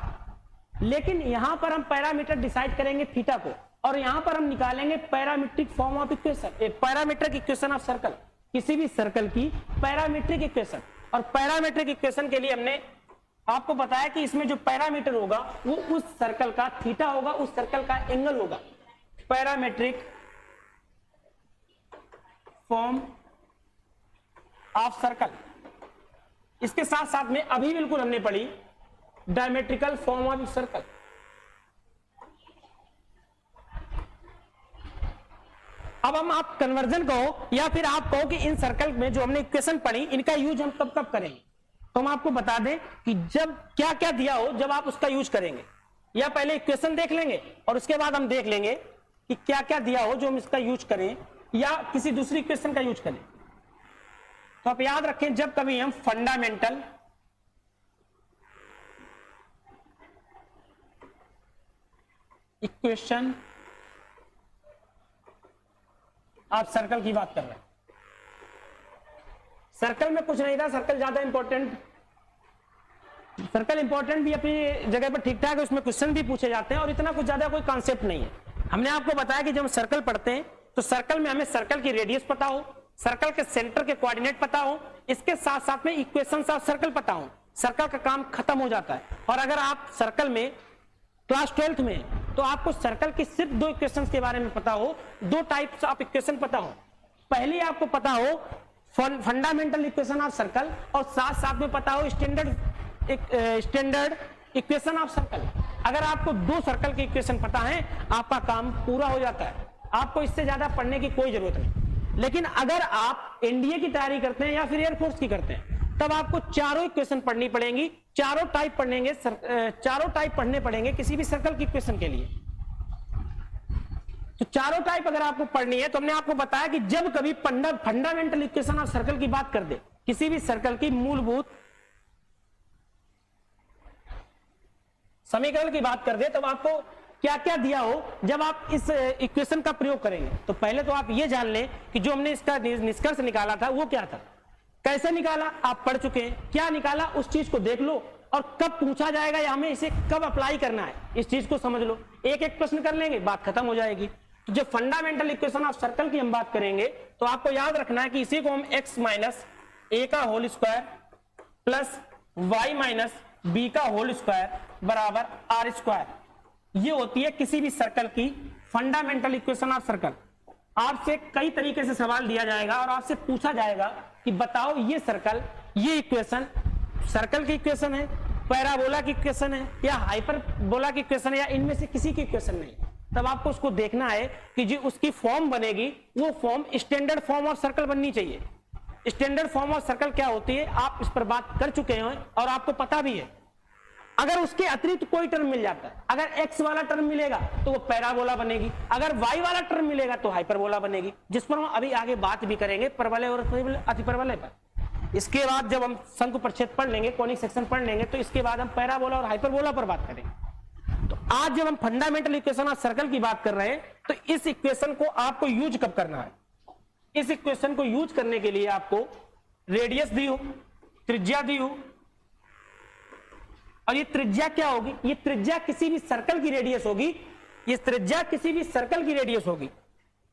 लेकिन यहां पर हम पैरामीटर डिसाइड करेंगे थीटा को, और यहां पर हम निकालेंगे parametric form of equation, parametric equation of circle, किसी भी सर्कल की पैरामीट्रिक इक्वेशन। और पैरामीट्रिक इक्वेशन के लिए हमने आपको बताया कि इसमें जो पैरामीटर होगा वो उस सर्कल का थीटा होगा, उस सर्कल का एंगल होगा। Parametric form of circle. इसके साथ साथ में अभी बिल्कुल हमने पढ़ी डायमेट्रिकल फॉर्म ऑफ सर्कल। अब हम आप कन्वर्जन कहो या फिर आप कहो कि इन सर्कल में जो हमने इक्वेशन पढ़ी इनका यूज हम कब कब करेंगे, तो हम आपको बता दें कि जब क्या क्या दिया हो जब आप उसका यूज करेंगे, या पहले इक्वेशन देख लेंगे और उसके बाद हम देख लेंगे कि क्या क्या दिया हो जो हम इसका यूज करें या किसी दूसरी इक्वेशन का यूज करें। तो आप याद रखें, जब कभी हम फंडामेंटल इक्वेशन आप सर्कल की बात कर रहे हैं, सर्कल में कुछ नहीं था, सर्कल ज्यादा इंपॉर्टेंट, सर्कल इंपॉर्टेंट भी अपनी जगह पर ठीक ठाक है, उसमें क्वेश्चन भी पूछे जाते हैं और इतना कुछ ज्यादा कोई कॉन्सेप्ट नहीं है। हमने आपको बताया कि जब हम सर्कल पढ़ते हैं तो सर्कल में हमें सर्कल की रेडियस पता हो, सर्कल के सेंटर के कोऑर्डिनेट पता हो, इसके साथ साथ में इक्वेशंस ऑफ सर्कल पता हो, सर्कल का काम खत्म हो जाता है। और अगर आप सर्कल में क्लास 12th में तो आपको सर्कल की सिर्फ दो इक्वेशंस के बारे में पता हो, दो टाइप्स ऑफ इक्वेशन पता हो। पहले आपको पता हो फंडामेंटल इक्वेशन ऑफ सर्कल और साथ साथ में पता हो स्टैंडर्ड इक्वेशन ऑफ सर्कल। अगर आपको दो सर्कल की इक्वेशन पता है आपका काम पूरा हो जाता है, आपको इससे ज्यादा पढ़ने की कोई जरूरत नहीं। लेकिन अगर आप एनडीए की तैयारी करते हैं या फिर एयरफोर्स की करते हैं तब आपको चारों इक्वेशन पढ़नी पड़ेंगी, चारों टाइप पढ़ने पड़ेंगे किसी भी सर्कल की इक्वेशन के लिए। तो चारों टाइप अगर आपको पढ़नी है तो हमने आपको बताया कि जब कभी फंडामेंटल इक्वेशन ऑफ सर्कल की बात कर दे, किसी भी सर्कल की मूलभूत समीकरण की बात कर दे, तब आपको क्या क्या दिया हो जब आप इस इक्वेशन का प्रयोग करेंगे। तो पहले तो आप ये जान लें कि जो हमने इसका निष्कर्ष निकाला था वो क्या था, कैसे निकाला आप पढ़ चुके हैं, क्या निकाला उस चीज को देख लो और कब पूछा जाएगा या हमें इसे कब अप्लाई करना है इस चीज को समझ लो। एक एक प्रश्न कर लेंगे, बात खत्म हो जाएगी। तो जब फंडामेंटल इक्वेशन ऑफ सर्कल की हम बात करेंगे तो आपको याद रखना है कि इसी को हम x माइनस ए का whole square plus y minus b का होल स्क्वायर बराबर आर स्क्वायर, ये होती है किसी भी सर्कल की फंडामेंटल इक्वेशन ऑफ सर्कल। आपसे कई तरीके से सवाल दिया जाएगा और आपसे पूछा जाएगा कि बताओ ये सर्कल, ये इक्वेशन सर्कल की इक्वेशन है, पैराबोला की इक्वेशन है या हाइपरबोला की इक्वेशन है या इनमें से किसी की इक्वेशन नहीं। तब आपको उसको देखना है कि जो उसकी फॉर्म बनेगी वो form standard form of circle बननी चाहिए। स्टैंडर्ड फॉर्म ऑफ सर्कल क्या होती है आप इस पर बात कर चुके हैं और आपको पता भी है। अगर उसके अतिरिक्त कोई टर्म मिल जाता है, अगर x वाला टर्म मिलेगा तो वो पैराबोला बनेगी, अगर y वाला टर्म मिलेगा तो हाइपरबोला बनेगी, जिस पर हम अभी आगे बात भी करेंगे परवलय और अतिपरवलय पर। इसके बाद जब हम शंकु प्रक्षेप पढ़ लेंगे, कोनिक सेक्शन पढ़ लेंगे, तो इसके बाद हम पैराबोला और हाइपरबोला पर बात करेंगे। तो आज जब हम फंडामेंटल इक्वेशन ऑफ सर्कल की बात कर रहे हैं तो इस इक्वेशन को आपको यूज कब करना है। इस इक्वेशन को यूज करने के लिए आपको रेडियस दी हो, त्रिज्या दी हो, और ये त्रिज्या क्या होगी, ये त्रिज्या किसी भी सर्कल की रेडियस होगी, ये त्रिज्या किसी भी सर्कल की रेडियस होगी।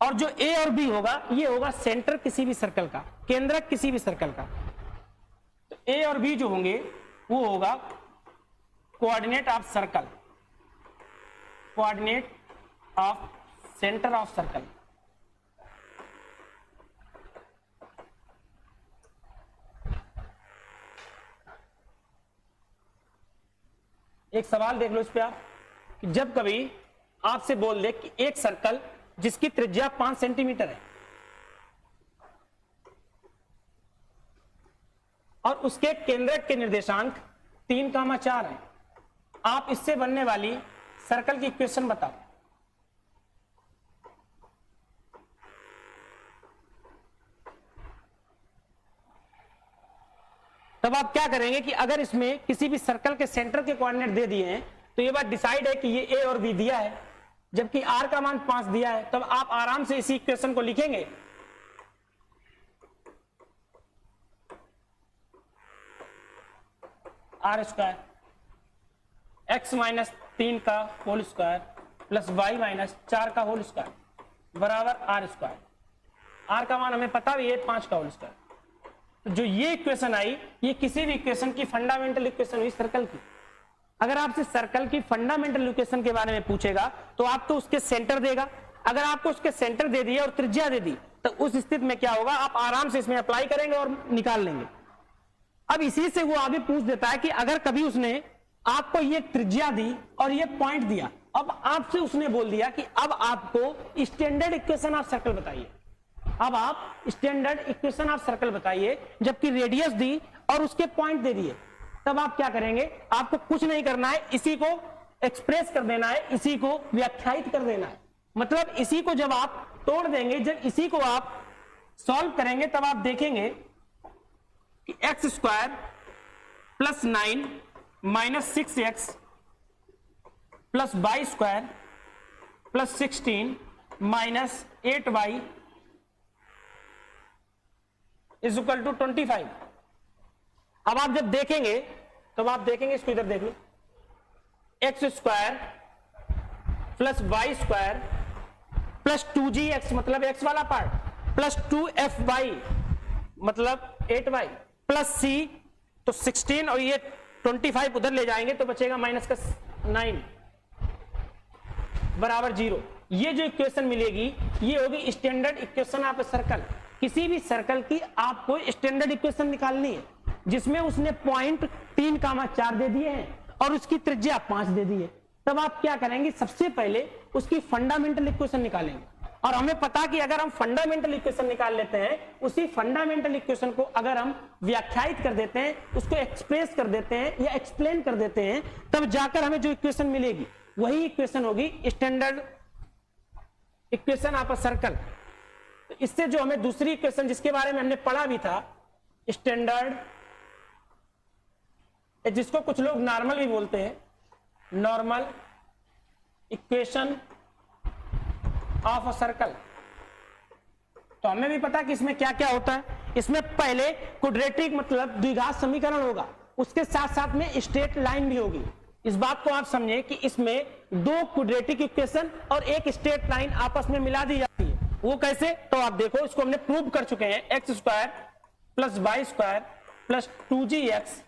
और जो ए और बी होगा ये होगा सेंटर किसी भी सर्कल का, केंद्रक किसी भी सर्कल का। तो ए और बी जो होंगे वो होगा coordinate of circle, coordinate of centre of circle. एक सवाल देख लो इस पे आप, कि जब कभी आपसे बोल दे कि एक सर्कल जिसकी त्रिज्या 5 सेंटीमीटर है और उसके केंद्रक के निर्देशांक 3,4 है, आप इससे बनने वाली सर्कल की इक्वेशन बताओ। तब आप क्या करेंगे कि अगर इसमें किसी भी सर्कल के सेंटर के कोऑर्डिनेट दे दिए हैं तो ये बात डिसाइड है कि ये ए और बी दिया है, जबकि आर का मान 5 दिया है, तब आप आराम से इसी इक्वेशन को लिखेंगे। आर स्क्वायर एक्स माइनस 3 का whole square plus y minus 4 का होल स्क्वायर बराबर आर स्क्वायर। आर का मान हमें पता भी है 5 का होल स्क्वायर। जो ये इक्वेशन आई ये किसी भी इक्वेशन की फंडामेंटल इक्वेशन हुई सर्कल की। अगर आपसे सर्कल की फंडामेंटल इक्वेशन के बारे में पूछेगा तो आपको उसके सेंटर देगा। अगर आपको उसके सेंटर दे दिया और त्रिज्या दे दी तो उस स्थिति में क्या होगा, आप आराम से इसमें अप्लाई करेंगे और निकाल लेंगे। अब इसी से वो आगे पूछ देता है कि अगर कभी उसने आपको ये त्रिज्या दी और ये पॉइंट दिया अब आपसे उसने बोल दिया कि अब आपको स्टैंडर्ड इक्वेशन ऑफ सर्कल बताइए। अब आप स्टैंडर्ड इक्वेशन ऑफ सर्कल बताइए, जबकि रेडियस दी और उसके पॉइंट दे दिए। तब आप क्या करेंगे, आपको कुछ नहीं करना है, इसी को एक्सप्रेस कर देना है, इसी को व्याख्यायित कर देना है। मतलब इसी को जब आप तोड़ देंगे, जब इसी को आप सॉल्व करेंगे, तब आप देखेंगे कि x square plus 9 minus 6x plus y square plus 16 minus 8y is equal to 25। अब आप जब देखेंगे तब आप देखेंगे, इसको इधर देख लो, x square plus y square plus 2gx मतलब x वाला पार्ट प्लस 2fy मतलब 8y प्लस c तो 16 और ये 25 उधर ले जाएंगे तो बचेगा माइनस का 9 बराबर 0। ये जो इक्वेशन मिलेगी ये होगी standard equation of a circle. किसी भी सर्कल की आपको स्टैंडर्ड इक्वेशन निकालनी है जिसमें उसने पॉइंट 3,4 दे दिए हैं और उसकी त्रिज्या 5 दे दी है। तब आप क्या करेंगे, सबसे पहले उसकी फंडामेंटल इक्वेशन निकालेंगे। और हमें पता कि अगर हम फंडामेंटल इक्वेशन निकाल लेते हैं, उसी फंडामेंटल इक्वेशन को अगर हम व्याख्यायित कर देते हैं, उसको एक्सप्रेस कर देते हैं या एक्सप्लेन कर देते हैं, तब जाकर हमें जो इक्वेशन मिलेगी वही इक्वेशन होगी standard equation of a circle. तो इससे जो हमें दूसरी इक्वेशन जिसके बारे में हमने पढ़ा भी था, स्टैंडर्ड, जिसको कुछ लोग नॉर्मल भी बोलते हैं, normal equation of a circle. तो हमें भी पता कि इसमें क्या क्या होता है। इसमें पहले क्वाड्रेटिक मतलब द्विघात समीकरण होगा, उसके साथ साथ में स्ट्रेट लाइन भी होगी। इस बात को आप समझे कि इसमें 2 क्वाड्रेटिक इक्वेशन और एक स्ट्रेट लाइन आपस में मिला दी जाती है। वो कैसे, तो आप देखो, इसको हमने प्रूव कर चुके हैं। X square plus y square plus 2gx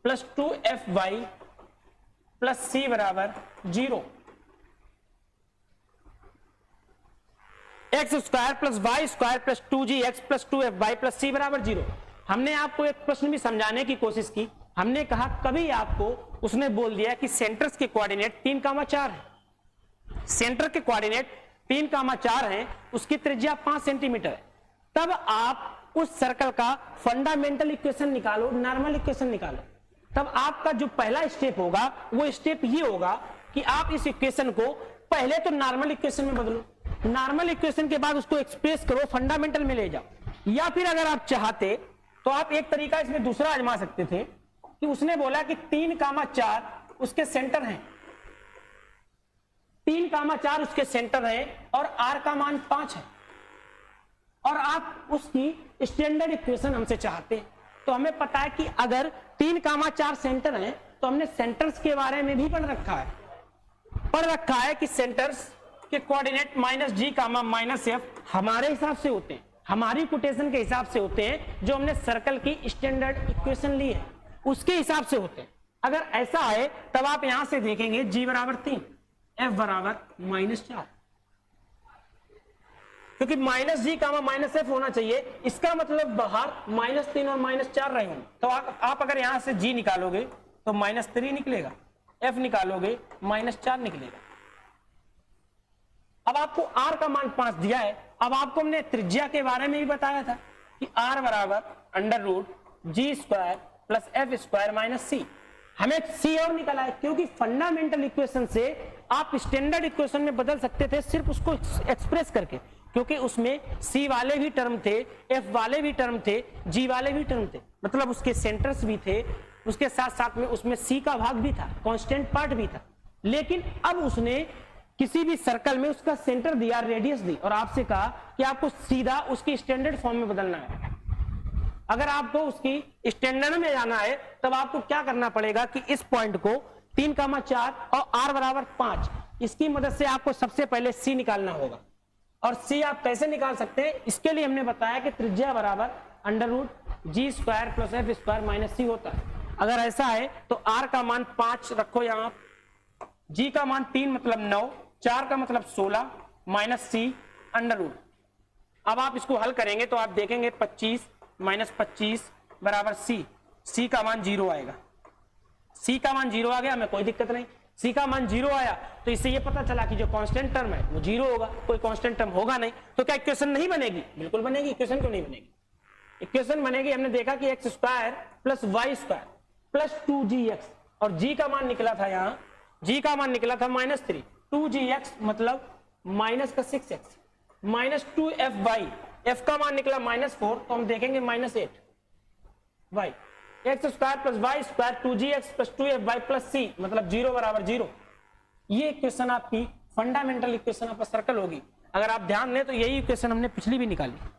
plus 2fy plus c बराबर 0। X square plus y square plus 2gx plus 2fy plus c बराबर 0। हमने आपको एक प्रश्न भी समझाने की कोशिश की। हमने कहा कभी आपको उसने बोल दिया कि सेंटर्स के कोऑर्डिनेट 3,4 है, सेंटर के कोऑर्डिनेट 3,4 है, उसकी त्रिज्या 5 सेंटीमीटर है। तब आप उस सर्कल का फंडामेंटल इक्वेशन निकालो, नॉर्मल इक्वेशन निकालो। तब आपका जो पहला स्टेप होगा वो स्टेप ये होगा कि आप इस इक्वेशन को पहले तो नॉर्मल इक्वेशन में बदलो, नॉर्मल इक्वेशन के बाद उसको एक्सप्रेस करो, फंडामेंटल में ले जाओ। या फिर अगर आप चाहते तो आप एक तरीका इसमें दूसरा आजमा सकते थे कि उसने बोला कि 3,4 उसके सेंटर हैं, 3,4 उसके सेंटर हैं और r का मान 5 है, और आप उसकी स्टैंडर्ड इक्वेशन हमसे चाहते। तो हमें पता है कि अगर 3,4 सेंटर हैं तो हमने सेंटर्स के बारे में भी पढ़ रखा है कि सेंटर्स के कोऑर्डिनेट माइनस जी कामा माइनस एफ हमारे हिसाब से होते हैं, हमारी कोटेशन के हिसाब से होते हैं, जो हमने सर्कल की स्टैंडर्ड इक्वेशन ली है उसके हिसाब से होते हैं। अगर ऐसा है तब आप यहां से देखेंगे g बराबर 3, f बराबर -4, क्योंकि माइनस जी कामा माइनस एफ होना चाहिए। इसका मतलब बाहर -3 और -4 रहे होंगे। तो आप अगर यहां से g निकालोगे तो -3 निकलेगा, f निकालोगे -4 निकलेगा। अब आपको r का मान 5 दिया है। अब आपको हमने त्रिज्या के बारे में भी बताया था कि r बराबर √g² plus f² minus c। हमें c और निकला है क्योंकि फंडामेंटल इक्वेशन से आप स्टैंडर्ड इक्वेशन में बदल सकते थे सिर्फ उसको एक्सप्रेस करके, क्योंकि उसमें c वाले भी टर्म थे, f वाले भी टर्म थे, g वाले भी टर्म थे, मतलब उसके सेंटर्स भी थे, उसके साथ साथ में उसमें c का भाग भी था, कांस्टेंट पार्ट भी था। लेकिन अब उसने किसी भी सर्कल में उसका सेंटर दिया, रेडियस दी, और आपसे कहा कि आपको सीधा उसकी स्टैंडर्ड फॉर्म में बदलना है। अगर आपको उसकी स्टैंडर्ड में जाना है तब आपको क्या करना पड़ेगा कि इस पॉइंट को 3,4 और r बराबर 5, इसकी मदद से आपको सबसे पहले c निकालना होगा। और c आप कैसे निकाल सकते हैं, इसके लिए हमने बताया कि त्रिज्या बराबर √g² plus f² minus c होता है। अगर ऐसा है तो r का मान 5 रखो यहाँ, g का मान 3 मतलब 9, 4 का मतलब 16 माइनस c √। अब आप इसको हल करेंगे तो आप देखेंगे 25 माइनस 25 बराबर c, c का मान 0 आएगा। c का मान 0 आ गया, हमें कोई दिक्कत नहीं। सी का मान 0 आया तो इससे ये पता चला कि जो कांस्टेंट टर्म है वो 0 होगा, कोई कांस्टेंट टर्म होगा नहीं, तो क्या इक्वेशन नहीं बनेगी? बिल्कुल बनेगी। इक्वेशन क्यों नहीं बनेगी? इक्वेशन बनेगी। हमने देखा कि x square plus y square plus 2gx, और g का मान निकला था यहाँ, g का मान निकला था -3, 2gx मतलब माइनस का 6x माइनस 2fy, f का मान निकला -4 तो हम देखेंगे -8y, x square plus y square 2gx plus 2fy plus c मतलब 0 बराबर 0। ये इक्वेशन आपकी फंडामेंटल इक्वेशन ऑफ सर्कल होगी। अगर आप ध्यान दें तो यही इक्वेशन हमने पिछली भी निकाली।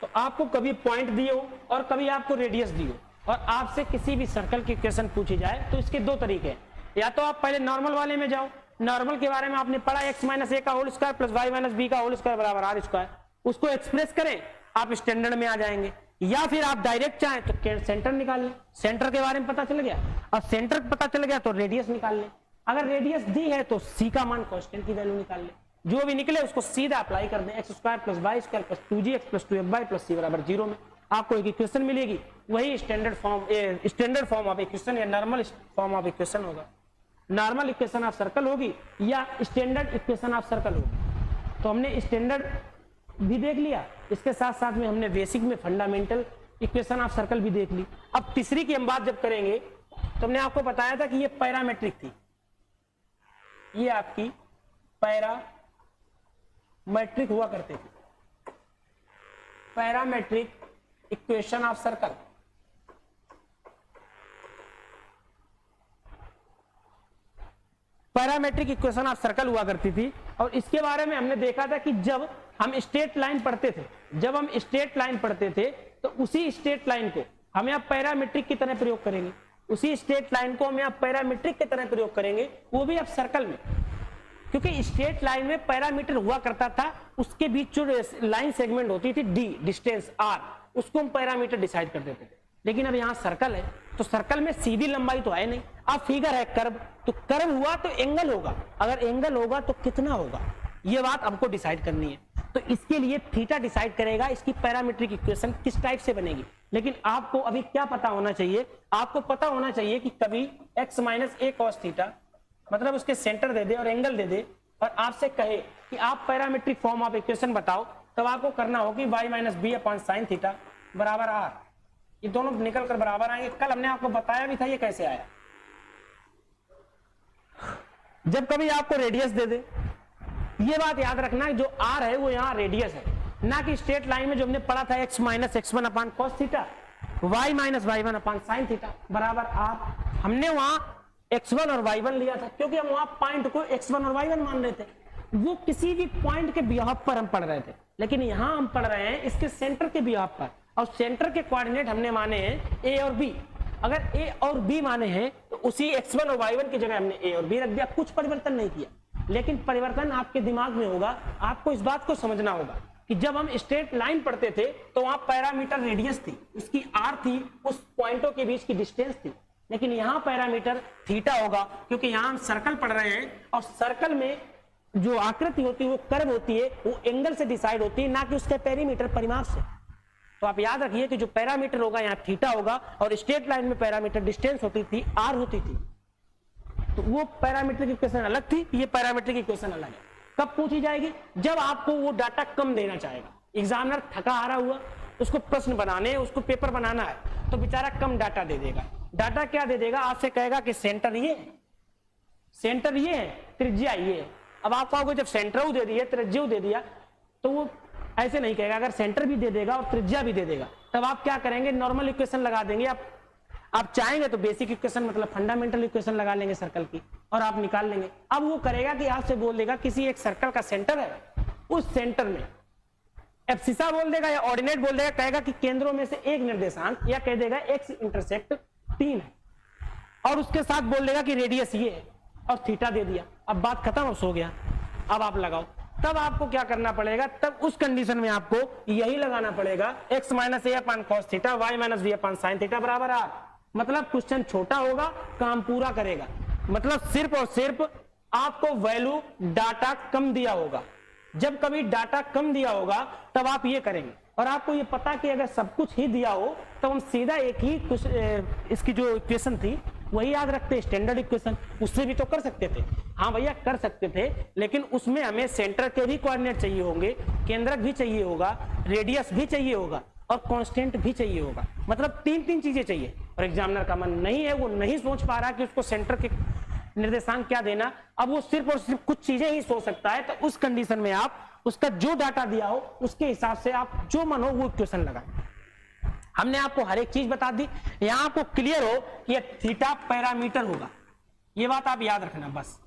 तो आपको कभी पॉइंट दिए हो और कभी आपको रेडियस दी हो और आपसे किसी भी सर्कल की इक्वेशन पूछी जाए तो इसके दो तरीके हैं। या तो आप पहले नॉर्मल वाले में जाओ, नॉर्मल के बारे में आपने पढ़ा x माइनस ए का whole square plus y minus b का होल स्क्वायर बराबर आर स्क्वायर, उसको एक्सप्रेस करें, आप स्टैंडर्ड में आ जाएंगे। या फिर आप डायरेक्ट चाहें तो सेंटर निकाल लें, सेंटर के बारे में पता चल गया, और सेंटर पता चल गया तो रेडियस निकाल लें। अगर रेडियस दी है तो c का मान कांस्टेंट की वैल्यू निकाल लें, जो भी निकले उसको सीधा अप्लाई कर दें, x square plus y square plus 2gx plus 2fy plus c बराबर 0 में आपको एक इक्वेशन मिलेगी। वही स्टैंडर्ड फॉर्म ऑफ इक्वेशन या नॉर्मल फॉर्म ऑफ इक्वेशन होगा। नॉर्मल इक्वेशन ऑफ सर्कल होगी या स्टैंडर्ड इक्वेशन ऑफ सर्कल होगी। तो हमने स्टैंडर्ड भी देख लिया, इसके साथ साथ में हमने बेसिक में फंडामेंटल इक्वेशन ऑफ सर्कल भी देख ली। अब तीसरी की हम बात जब करेंगे तो हमने आपको बताया था कि ये पैरामेट्रिक थी, ये आपकी पैरामेट्रिक हुआ करते थे, parametric equation of circle. Parametric equation of circle हुआ करती थी, और इसके बारे में हमने देखा था कि जब हम स्ट्रेट लाइन पढ़ते थे, तो उसी स्ट्रेट लाइन को हम यहाँ पैरामेट्रिक की तरह प्रयोग करेंगे, उसी स्ट्रेट लाइन को हम यहाँ पैरामीट्रिक की तरह प्रयोग करेंगे, वो भी अब सर्कल में। क्योंकि स्ट्रेट लाइन में पैरामीटर हुआ करता था, उसके बीच जो लाइन सेगमेंट होती थी डी, डिस्टेंस आर, उसको हम पैरामीटर डिसाइड कर देते थे। लेकिन अब यहाँ सर्कल है तो सर्कल में सीधी लंबाई तो है नहीं, अब फिगर है कर्व, तो कर्व हुआ तो एंगल होगा, अगर एंगल होगा तो कितना होगा, ये बात हमको डिसाइड करनी है। तो इसके लिए थीटा डिसाइड करेगा इसकी पैरामीट्रिक इक्वेशन किस टाइप से बनेगी। लेकिन आपको अभी क्या पता होना चाहिए, आपको पता होना चाहिए कि कभी x माइनस ए कॉस थीटा मतलब उसके सेंटर दे दे और एंगल दे दे और आपसे कहे कि आप पैरामीट्रिक फॉर्म ऑफ इक्वेशन बताओ, तब आपको करना होगा कि y minus b upon sine theta बराबर r, ये दोनों निकल कर बराबर आएंगे। कल हमने आपको बताया भी था ये कैसे आया। जब कभी आपको रेडियस दे दे, ये बात याद रखना है जो r है वो यहाँ रेडियस है, ना कि स्ट्रेट लाइन में जो हमने पढ़ा था x minus x1 upon cos theta, y minus y1 upon sine theta बराबर r। हमने वहां x1 और y1 लिया था क्योंकि हम वहां पॉइंट को x1 और y1 मान रहे थे, वो किसी भी पॉइंट के बिहाफ पर हम पढ़ रहे थे। लेकिन यहां हम पढ़ रहे हैं इसके सेंटर के बिहाफ पर, और सेंटर के कोऑर्डिनेट हमने माने हैं a और b। अगर a और b माने हैं तो उसी x1 और y1 की जगह हमने a और b रख दिया, कुछ परिवर्तन नहीं किया। लेकिन परिवर्तन आपके दिमाग में होगा, आपको इस बात को समझना होगा कि जब हम स्ट्रेट लाइन पढ़ते थे तो वहां पैरामीटर रेडियस थी, उसकी r थी, उस पॉइंटों के बीच की डिस्टेंस थी। लेकिन यहां पैरामीटर थीटा होगा क्योंकि यहां हम सर्कल पढ़ रहे हैं, और सर्कल में जो आकृति होती है वो कर्व होती है, वो एंगल से डिसाइड होती है, ना कि उसके पेरीमीटर परिमाप से। तो आप याद रखिए कि जो पैरामीटर होगा यहाँ थीटा होगा, और स्ट्रेट लाइन में पैरामीटर डिस्टेंस होती थी r होती थी। तो वो पैरामीट्रिक इक्वेशन अलग थी, ये पैरामीट्रिक इक्वेशन अलग है। कब पूछी जाएगी? जब आपको वो डाटा कम देना चाहेगा। एग्जामिनर थका हारा हुआ, उसको प्रश्न बनाने, उसको पेपर बनाना है, तो बेचारा कम डाटा दे देगा। डाटा क्या दे देगा? आपसे कहेगा कि सेंटर ये है, सेंटर ये है, त्रिज्या ये है। अब आप कहोगे जब सेंटर दे दिया, त्रिज्या दे दिया, तो वो ऐसे नहीं कहेगा। अगर सेंटर भी दे देगा और त्रिज्या भी दे देगा, तब आप क्या करेंगे? नॉर्मल इक्वेशन लगा देंगे। आप चाहेंगे तो बेसिक इक्वेशन मतलब फंडामेंटल इक्वेशन लगा लेंगे सर्कल की, और आप निकाल लेंगे। अब वो करेगा कि आपसे बोल देगा किसी एक सर्कल का सेंटर है, उस सेंटर में एब्सिसा बोल देगा या ऑर्डिनेट बोल देगा, कहेगा कि केंद्रों में से एक निर्देशांक, या कह देगा एक्स इंटरसेक्ट 3 है, और उसके साथ बोल देगा कि रेडियस ये है, और थीटा दे दिया। अब बात खत्म, अब सो गया। अब आप लगाओ, तब आपको क्या करना पड़ेगा? तब उस कंडीशन में आपको यही लगाना पड़ेगा, x minus a upon cos theta, y minus b upon sine theta बराबर r। मतलब क्वेश्चन छोटा होगा, काम पूरा करेगा। मतलब सिर्फ और सिर्फ आपको वैल्यू डाटा कम दिया होगा। जब कभी डाटा कम दिया होगा तब आप ये करेंगे, और आपको ये पता कि अगर सब कुछ ही दिया हो तो हम सीधा एक ही इसकी जो इक्वेशन थी वही याद रखते, स्टैंडर्ड इक्वेशन। उससे भी तो कर सकते थे, हाँ भैया कर सकते थे, लेकिन उसमें हमें सेंटर के भी कोऑर्डिनेट चाहिए होंगे, केंद्रक भी चाहिए होगा, रेडियस भी चाहिए होगा और कांस्टेंट भी चाहिए होगा। मतलब तीन चीजें चाहिए, और एग्जामिनर का मन नहीं है, वो नहीं सोच पा रहा कि उसको सेंटर के निर्देशांक क्या देना। अब वो सिर्फ और सिर्फ कुछ चीजें ही सोच सकता है, तो उस कंडीशन में आप उसका जो डाटा दिया हो उसके हिसाब से आप जो मन हो वो इक्वेशन लगाएं। हमने आपको हर एक चीज बता दी, यहां आपको क्लियर हो कि ये थीटा पैरामीटर होगा, ये बात आप याद रखना बस।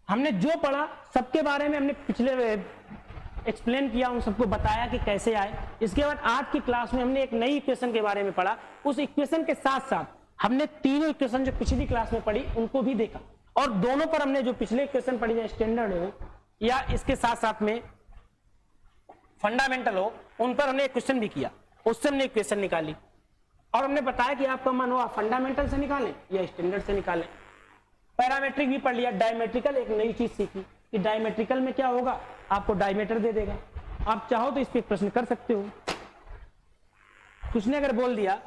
हमने जो पढ़ा सबके बारे में हमने पिछले एक्सप्लेन किया, उन सबको बताया कि कैसे आए। इसके बाद आज की क्लास में हमने एक नई इक्वेशन के बारे में पढ़ा, उस इक्वेशन के साथ साथ हमने तीनों इक्वेशन जो पिछली क्लास में पढ़ी उनको भी देखा, और दोनों पर हमने जो पिछले इक्वेशन पढ़ी है स्टैंडर्ड हो या इसके साथ साथ में फंडामेंटल हो, उन पर हमने एक क्वेश्चन भी किया, उससे हमने इक्वेशन निकाली, और हमने बताया कि आपका मन हो आप फंडामेंटल से निकालें या स्टैंडर्ड से निकालें। पैरामेट्रिक भी पढ़ लिया, डायमेट्रिकल एक नई चीज सीखी कि डायमेट्रिकल में क्या होगा, आपको डायमीटर दे देगा, आप चाहो तो इस पर प्रश्न कर सकते हो। उसने अगर बोल दिया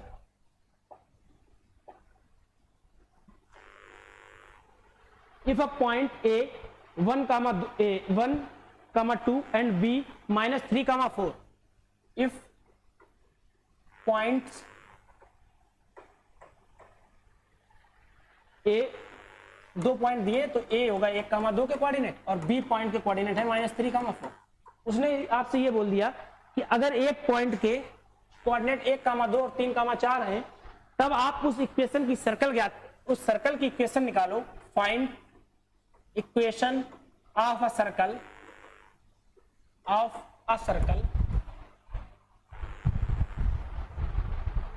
if a point A 1, 2 and B -3, 4, if points A, दो पॉइंट दिए तो A होगा 1, 2 के कोऑर्डिनेट और B पॉइंट के कोऑर्डिनेट है -3, 4। उसने आपसे ये बोल दिया कि अगर एक पॉइंट के कोऑर्डिनेट 1, 2 और 3, 4 हैं, तब आप उस इक्वेशन की उस सर्कल की इक्वेशन निकालो। Find equation of a circle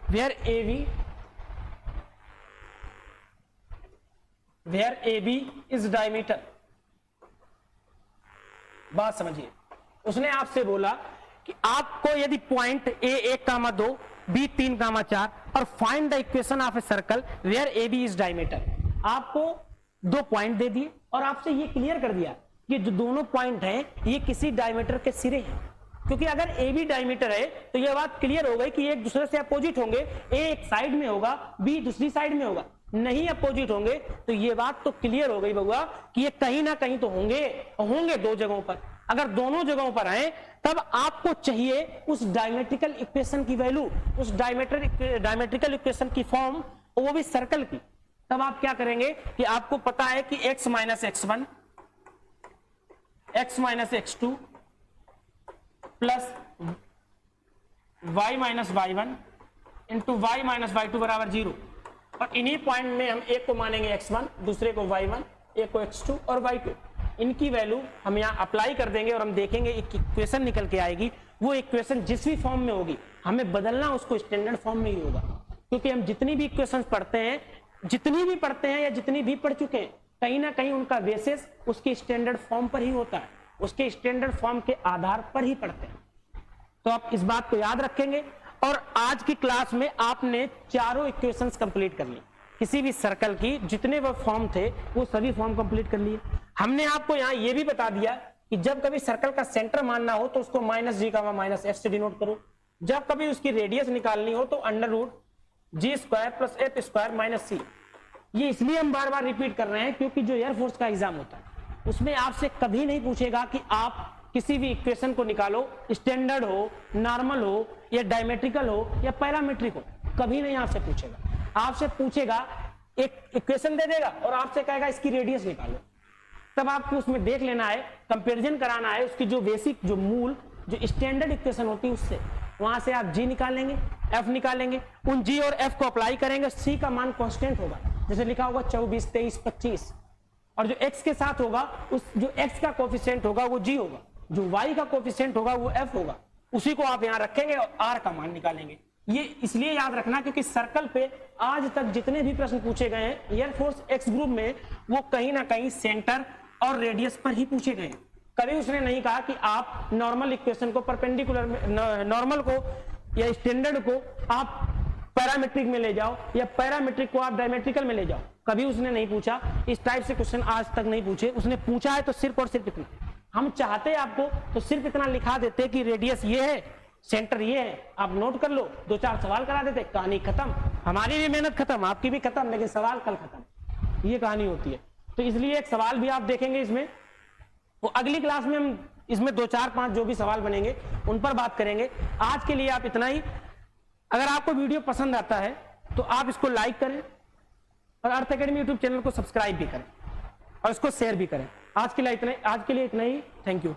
where AB is diameter। बात समझिए, उसने आपसे बोला कि आपको यदि पॉइंट A 1, 2, B 3, 4 और find the equation of a circle where AB is diameter. आपको दो पॉइंट दे दिए और आपसे ये क्लियर कर दिया कि जो दोनों पॉइंट हैं ये किसी डायमीटर के सिरे हैं, क्योंकि अगर AB डायमीटर है तो यह बात क्लियर हो गई कि एक दूसरे से अपोजिट होंगे, A एक साइड में होगा, B दूसरी साइड में होगा, नहीं अपोजिट होंगे, तो ये बात तो क्लियर हो गई बउआ कि ये कहीं ना कहीं तो होंगे दो जगहों पर। अगर दोनों जगहों पर आए तब आपको चाहिए उस डायमेट्रिकल इक्वेशन की वैल्यू, उस डायमेट्रिकल इक्वेशन की फॉर्म, वो भी सर्कल की। तब आप क्या करेंगे कि आपको पता है कि x minus x1 x minus x2 plus y minus y1 into y minus y2 बराबर 0। और इन्हीं पॉइंट में हम एक को मानेंगे x1, दूसरे को y1, एक को x2 और y2। इनकी वैल्यू हम यहाँ अप्लाई कर देंगे और हम देखेंगे एक इक्वेशन निकल के आएगी। वो इक्वेशन जिस भी फॉर्म में होगी हमें बदलना उसको स्टैंडर्ड फॉर्म में ही होगा, क्योंकि हम जितनी भी इक्वेशन पढ़ते हैं या जितनी भी पढ़ चुके हैं, कहीं ना कहीं उनका बेसिस उसके स्टैंडर्ड फॉर्म पर ही होता है, उसके स्टैंडर्ड फॉर्म के आधार पर ही पढ़ते हैं। तो आप इस बात को याद रखेंगे। और आज की क्लास में आपने चारों इक्वेशंस कंप्लीट कर ली, किसी भी सर्कल की जितने वो फॉर्म थे वो सभी फॉर्म कंप्लीट कर लिए। हमने आपको यहाँ ये भी बता दिया कि जब कभी सर्कल का सेंटर मानना हो तो उसको -g, -f से डिनोट करो। जब कभी उसकी रेडियस निकालनी हो तो √g² + f² - c। ये इसलिए हम बार बार रिपीट कर रहे हैं क्योंकि जो एयरफोर्स का एग्जाम होता है उसमें आपसे कभी नहीं पूछेगा कि आप किसी भी इक्वेशन को निकालो, स्टैंडर्ड हो, नॉर्मल हो या डायमेट्रिकल हो या पैरामीट्रिक हो, कभी नहीं आपसे पूछेगा। आपसे पूछेगा, एक इक्वेशन दे देगा और आपसे कहेगा इसकी रेडियस निकालो। तब आपको उसमें देख लेना है, कंपैरिजन कराना है उसकी जो बेसिक, जो मूल, जो स्टैंडर्ड इक्वेशन होती है उससे। वहां से आप g निकालेंगे, f निकालेंगे, उन g और f को अप्लाई करेंगे, c का मान कांस्टेंट होगा, जैसे लिखा होगा 24, 23, 25, और जो x के साथ होगा, उस जो x का कोफिशिएंट होगा वो g होगा, जो y का कोफिशिएंट होगा वो f होगा, उसी को आप यहां रखेंगे और r का मान निकालेंगे। ये इसलिए याद रखना क्योंकि सर्कल पे आज तक जितने भी प्रश्न पूछे गए हैं एयरफोर्स एक्स ग्रुप में, वो कहीं ना कहीं सेंटर और रेडियस पर ही पूछे गए। कभी उसने नहीं कहा कि आप नॉर्मल इक्वेशन को परपेंडिकुलर में, नॉर्मल को या स्टैंडर्ड को आप पैरामेट्रिक में ले जाओ या पैरामेट्रिक को आप डायमेट्रिकल में ले जाओ, कभी उसने नहीं पूछा। इस टाइप से क्वेश्चन आज तक नहीं पूछे। उसने पूछा है तो सिर्फ और सिर्फ इतना, हम चाहते आपको तो सिर्फ इतना लिखा देते कि रेडियस ये है, सेंटर ये है, आप नोट कर लो, 2-4 सवाल करा देते, कहानी खत्म। हमारी भी मेहनत खत्म, आपकी भी खत्म, लेकिन सवाल कल खत्म। ये कहानी होती है। तो इसलिए एक सवाल भी आप देखेंगे इसमें, वो अगली क्लास में हम इसमें 2-4-5 जो भी सवाल बनेंगे उन पर बात करेंगे। आज के लिए आप इतना ही। अगर आपको वीडियो पसंद आता है तो आप इसको लाइक करें और अर्थ एकेडमी यूट्यूब चैनल को सब्सक्राइब भी करें और इसको शेयर भी करें। आज के लिए इतना ही। Thank you.